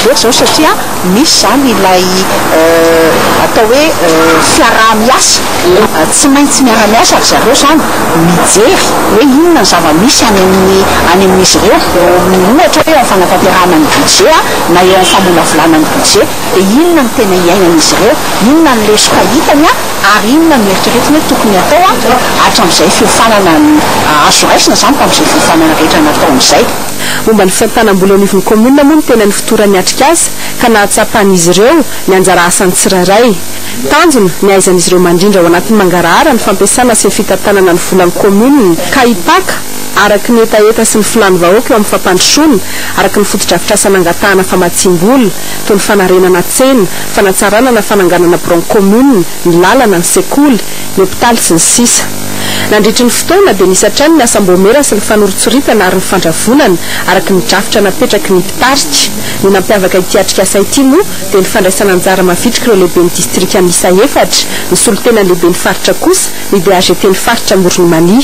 mijery zao satria misy zany ilay atao hoe fiaraha-miasa tsy maintsy miara-miasa ary zareo zany mijery hoe inona ny zava-misy any amin'izy ireo ohatra hoe amin'ny fanatanterahana ny budget na eo amin'ny famolavolana ny budget dia inona ny tena iainan'izy ireo, inona ny lesoka hitany ary inona ny eritreretina tokony atao hatramin'izay fiofanana azo raisina zany tamin'izay fiofanana rehetra natao amin'izay. Momba ny fitanam-bola anivon'ny komuna moa no tena ny fotoran'ny atrika azy ka nahatsapan'izy ireo ny anjara asany tsirairay. Tanjona ny aizan'izy ireo mandrindra ao anatin'ny mangarahara ny fampiasana sy ny fitantanana ny volan'ny komuna ka hipaka araky ny etaeta sy ny filany vahoaka eo amin'ny fampandrosoana araky ny fotodrafitra sanangatahana famatsim-bola toy ny fanarenana tsena, fanatsarana na fananganana bureau komuna, ny lalana, ny sekoly, ny hopitaly sy ny sisa. Nandritra ny fotoana dia nisatrany ny asam-bomera sy ny fanoritsoritana ary ny fandravonana araky ny drafitra napetraky ny mpitarika. Ny nampiavaka ity atrika asa ity moa dia ny fandraisana anjara mavitrika ireo lehiben'ny distrika miisa 4, ny solotena lehiben'ny faritra kosa ny DAGT ny faritra Moronimania.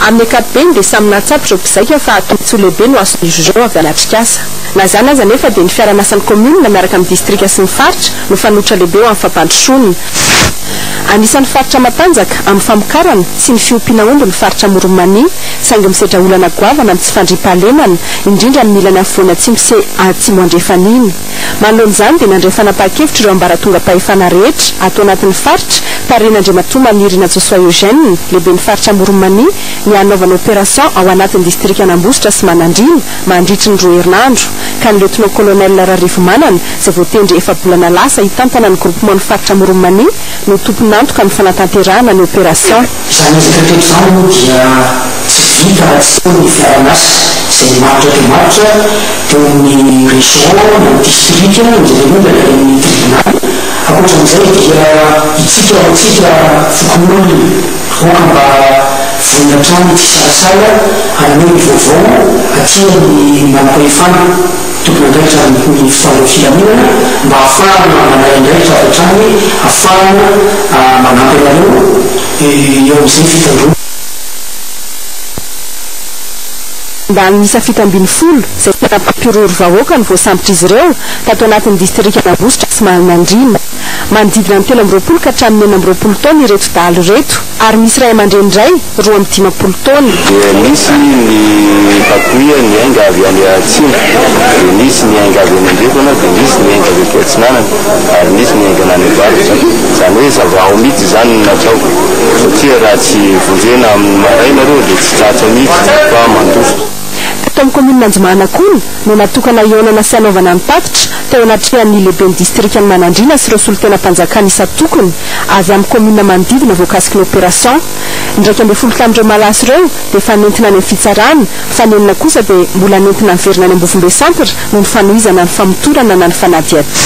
Amin'ny ankapobeny dia samy nahatsapy ireo mpizaika fa tombontsoa lehibe no azony ireo avy any atrika asa. Na zany aza nefa dia ny fiara-miasan'ny komuna miaraka amin'ny distrika sy ny faritra no fanotra lehibe eo amin'ny fampandrosoana. Anisan'ny faritra matanjaka amin'ny famokarana sy ny fiompiana omby ny faritra Moronimania saingy misedra olana goavana amin'ny tsy fandriam-pahalemana indrindra amin'ny ilany afovoany atsimo sy atsimo andrefaniny. Manoloan'izany dia nandrefana pa-kevitra ireo ambaratonga pahefana rehetra atao anatin'ny faritra Paren'Andriamatoa Manirina Josoa Eugène lehiben'ny faritra Moronimania ny hanaovana opération ao anatin'ny distrika Anambositra sy Manandrina mandritry ny 2 herinandro ka ny lieutenant colonel Rarivo Manana izay voatendry 4 bolana lasa hitantana ny groupement ny faritra Moronimania no tompon'antoka amin'ny fanatanterahana ny opération. Izany rehetra izany moa dia tsy vita tsy ny fiara-miasa izay marotra teo amin'ny région na distrika indrindra ny tribunal. Ankoatran'izay dia itsika fokon'olona roka mba voninantrano tsy salasala hanome vaovao atia ny manam-pahefana tokony andraikitra ny filaminana mba ahafahana mandraindraikitra avy hatrany ahafahana manampy anareo eo amin'izay fitandrona. Mba nisa 70 izay tena mpampirory vahoaka ny voasambotr'izy ireo tato anatin'ny distrika Anambositra sy Manandrina. Manodidina ny 13 ka hatramin'ny 19 taona ireto dahalo reto ary misy ray aman-dreny indray 15 taona. Dia misy ny pakoia ny ainga avy any atsimo, dia misy ny ainga avy any andrefana, dia misy ny ainga avy aty atsinanana ary misy ny ainga any avarotra. Izany hoe zava-ao mihitsy izany no natao satria raha tsy vonjena amin'ny maraina reo dia tsy tratra mihitsy fa mandositra. Tao amin'ny komuna Anjimanakona no natokana ionana sy anaovana ny tatitra teo anatrihan'ny lehiben'ny distrika ny Manandrina sy ireo solotena mpanjakana isa-tokony avy amin'ny komuna manodidina voakasiky ny opération. Indraiky 12 tamin'ireo malaso ireo dia fanentina any amin'ny fitsarana, fanenina kosa dia mbola nentina miverina any Ambovombe centre no ny fanohizana ny famotorana na ny fanadiady.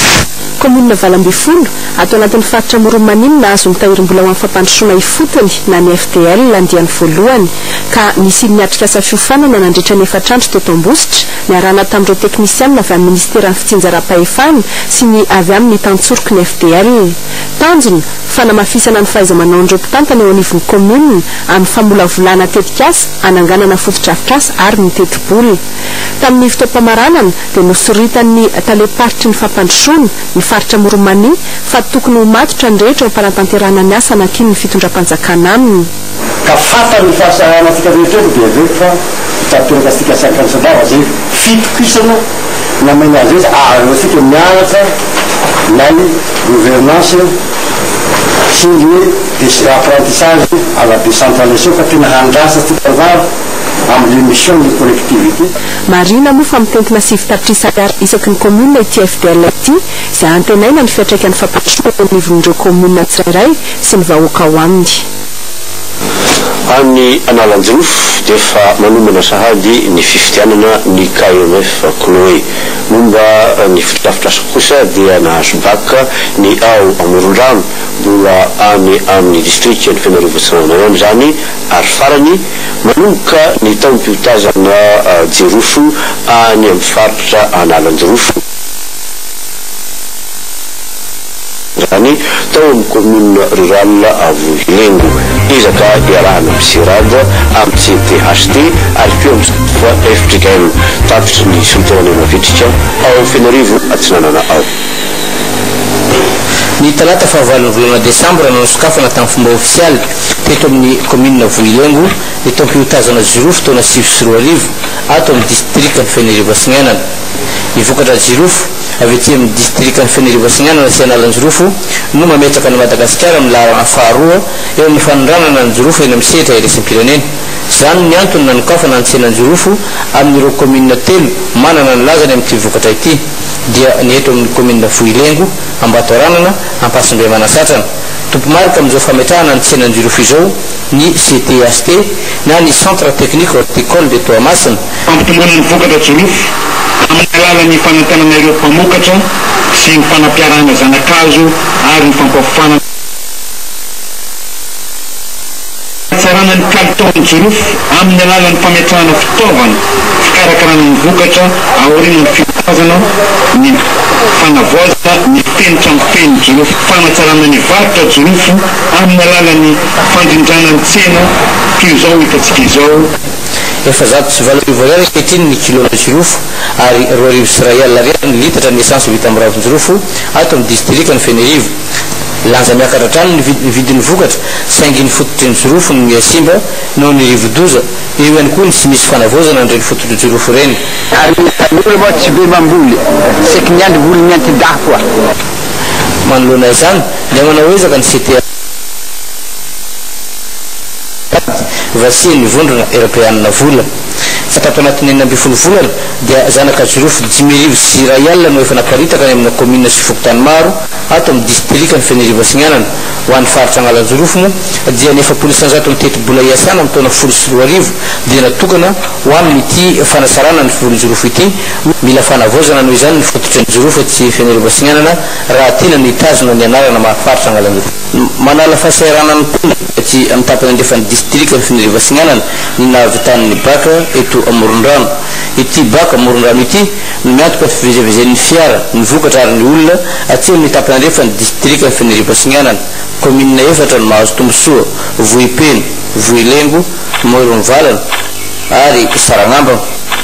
Komuna Valambyfolo atao anatin'ny faritra Moronimania nahazo mitahirim-bola ho amin'ny fampandrosoana ifotony na ny FDL andiany voalohany ka nisy ny atrika asa fiofanana nandritra ny 4 andro teto Ambositra niarahana tamin'ireo teknisianina avy amin'ny ministera ny fitsinjaram-pahefana sy ny avy amin'ny tantsoroky ny FDL. Tanjona fanamafisana ny fahaiza-manaon'ireo mpitantana eo anivon'ny komuna amin'ny famolavolana tetikasa, ananganana fotodrafitrasa ary ny teti-bola. Tamin'ny fotoam-pamaranana dia nosoritan'ny taleparitry ny fampandrosoana ny faritra Moronimania fa tokony ho matotra ny rehetra ao am-panatanterahana ny asa anankiany ny fitondram-panjakana aminy. Ka fatany fahasaana tika rehetra dia rehetra fa tatoraka sika sakansadava zay fitokisana namaina azy asika mianatra lay gouvernance sy ny hoe apprentissage à la décentralisation fa tena handrasa tika vary amin'ny mission de collectivité. Marina moa fa mitentina sy fitatrisaka isaky ny komuna ity FDL ity izay antenaina ny fiatraikan'ny fampandrosoana anivon'ireo komuna tsirairay sy ny vahoaka ao aminy. Amin'ny Analanjirofo dia efa manomana sahady ny fifitianana ny KMF Chloé. Momba ny fotodrafitrasa kosa dia nahazo baka ny ao Amorondrano mbola any amin'ny distrika ny Fianarovantsirana zany ary farany manomboka ny taom-piotazana Jirofo any amin'ny faritra Analanjirofo. zany tao amin'ny commune rurale Vohilengo izaka iarahana misirada amin'ny CTHT ary keo amin'ny FTKM tapitry ny sultana mavitrika ao Fenarivo atsinanana ao. Ny talata fahavalon'ny volana Desambra nanosokafana tamin'ny fomba ofisialy teto amin'ny commune Vohilengo ny taom-piotazana jirofo taona 2024 ato amin'ny district ny Fenarivo Atsinanana. Nivokatra jirofo avy ety amin'ny district ny Fenarivo Atsinanana sy analan-jirofo no mametraka ny Madagasikara amin'ny laharana faharoa eo amin'ny fanondranana ny jirofo eny amin'ny sehatra iraisam-pirenena. Zany ny antony nanokafana ny tsenan-jirofo amin'ireo commune telo manana ny lazany amin'ity vokatra ity dia ny eto amin'ny commune Vohilengo, Ambatoranana, Ampasimbeamanasatrana. Tompomarika amin'izao fametrahana ny tsenan-jirofo izao ny CTHT na ny Centre Technique Horticole de Toamasina. Ampitomboana ny vokatra jirofo amin'ny alalan'ny fanantenana ireo mpamokatra sy ny fanampiarahana zanakazo ary ny fampafana tsarana ny kalitao jirofo amin'ny alalan'ny fametrahana fitaovana fikarakarana ny vokatra aoriana ny fitazana ny fanavoazana ny fenitra ny feno jirofo fanatsarana ny varotra jirofo amin'ny alalan'ny fandrindrana ny tsena toy izao hitantsika izao. Efa zato sy valo arivo ariary ankehitriny ny kilona jirofo ary 2 ariary ariary ny litatra ny essence vita amin'ny ravin-jirofo ato amin'ny district ny Fenarivo. Lanja miakatra hatrany ny vidin'ny vokatra saingy ny fototry ny jirofo ny miasimba noho ny rivo-doza eo ihany koa ny tsy misy fanavozana nireny fototry jirofo ireny. Ary olo moa tsy be mamboly seky miandry voly mianty-dah koa. Manoloana izany dia manao ezaka ny CTHT vasia ny vondrona Europeanina vola. Tato anatin'ny 9 volana dia zanaka jirofo 10,000 sy ariary no efa naparitaka ny amin'ny commune sy fokotany maro ato amin'ny district ny Fenarivo Atsinanana. Ho an'ny faritra Analan-jirofo moa dia ny 900 teti-bola iasana amin'ny taona 10 dia natokana ho amin'ity fanasarana ny volon-jirofo ity. Mila fanavozana noho izany ny fototry ny jirofo tsy Fenarivo Atsinanana raha tiana ny tazona ny anarana mahafaritra Analan-jirofo. Manala fahasairana ny mpona ty amin'ny tapany andrefan'ny district ny Fenarivo Atsinanana ny nahavitan'ny baka eto Amorondrano. Ity baka Amorondrano ity no miantoka fivezevezen'ny fiara ny vokatra ary ny olona aty amin'ny tapany andrefan'ny district ny Fenarivo Atsinanana. Commune efatra no mahazo tombosoa: Vohipeno, Vohilengo, Moronvalana ary Saragnamba.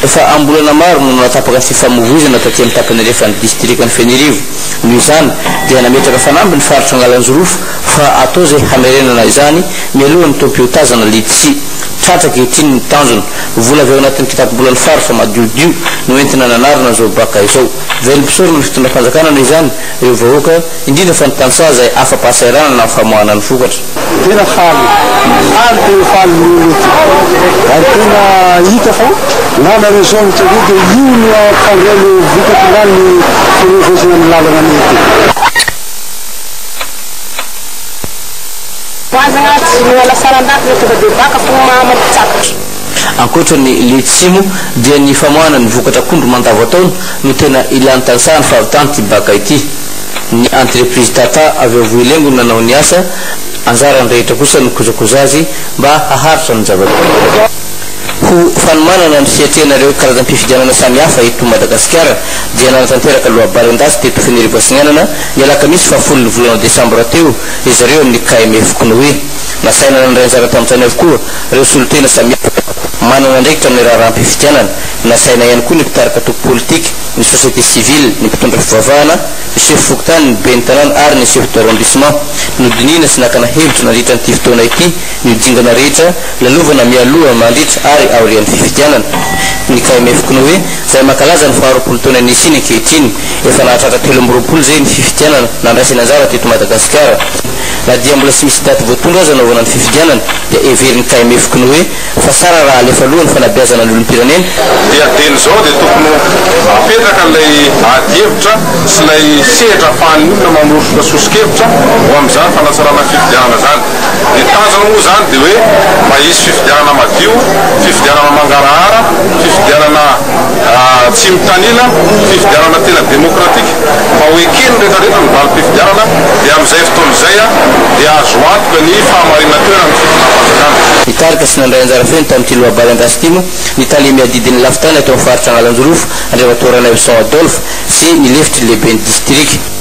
Efa ambolana maro no natapaka ny fifamovoizana taty amin'ny tapany andrefan'ny district ny Fenarivo. Noho izany dia nametraka fanamby ny faritra Analan-jirofo fa atao izay hamerenana izany mialohan'ny tom-piotazana lidisy. Tratraka etriny ny tanjona vola avy ao anatin'ny kitapo-bolan'ny faritra madiodio no entina nanarina izao baka izao. Velom-pisorona ny fitondram-panjakana noho izany ireo vahoaka indrindra fa ny tansaha izay afa-pahasairana na famoahana ny vokatra. Tena faly ary tena faly ny oloty ary tena hita fa nana raison mitsadia dia io no ampandreny vokatra na ny firovozana amin'ny lalana mety. Ankoatra ny letsimo dia ny famoahana ny vokatra akondro mandava taona no tena ilan'ny tansaha ny fahavitany ty baka ity. Ny entreprise Tata avy ao Vohilengo nanao ny asa anjarany rehetra kosa ny kojakoja azy mba haharitra ny zavatra. Ho fanomanana ny fiatrenareo karazam-pifidianana samihafa eto Madagasikara dia nanatanteraka lohabalin-dasy teto Fenarivo Atsinanana ny alakamisy 7 volana Desambra teo izareo amin'ny KMF Knoe. Nasaina ny anjara tamin'izany avokoa ireo solotena samihafa manana ndraikitra amin'ny raharam-pifidianana. Nasaina ihany koa ny mpitarika toko politika, ny société civile, ny mpitondra fivavahana, ny chef fokotany, ny ben'ny tanàna ary ny chef d'arrondissement. Nodinina sy nakana hevitra nandritra n'ity fotoana ity ny dingana rehetra lalovana mialoha mandritra ary aorian'ny fifidianana. Ny KMF Knoe izay mankalaza ny 20 taona nisiny ankehitriny efa nahatratra 13 zay ny fifidianana nandraisana anjara teto Madagasikara. Na dia mbola tsy misy daty voatondra azy anaovana ny fifidianana dia everiny KMF Knoe fa sara raha alefa aloha ny fanabeazana ny olom-pirenena. Dia telo zao dia tokony apetraka ilay ady-hevitra sy ilay sehatra ahafahan'ny olona mamorona sosokevitra ho amin'izany fanatsarana fifidianana zany. Ny tanjona moa zany dia hoe mba hisy fifidianana madio, fifidianana mangarahara, fifidianana tsy mitanila, fifidianana tena demokratika. Mba ho ekeny rehetrarehetra ny valim-pifidianana dia amin'izay fotoana izay dia azo antoka ny fahamarinana toerana ny fitondram-panjakana. Nitarika sy nandray anjara feno tamin'ity lohabalin-dasy ity moa ny talia miadidin'ny lafitany atao amin'ny faritra Analan-jirofo Andriamatorana Evson Adolphe sy ny lefitry lehiben'ny district.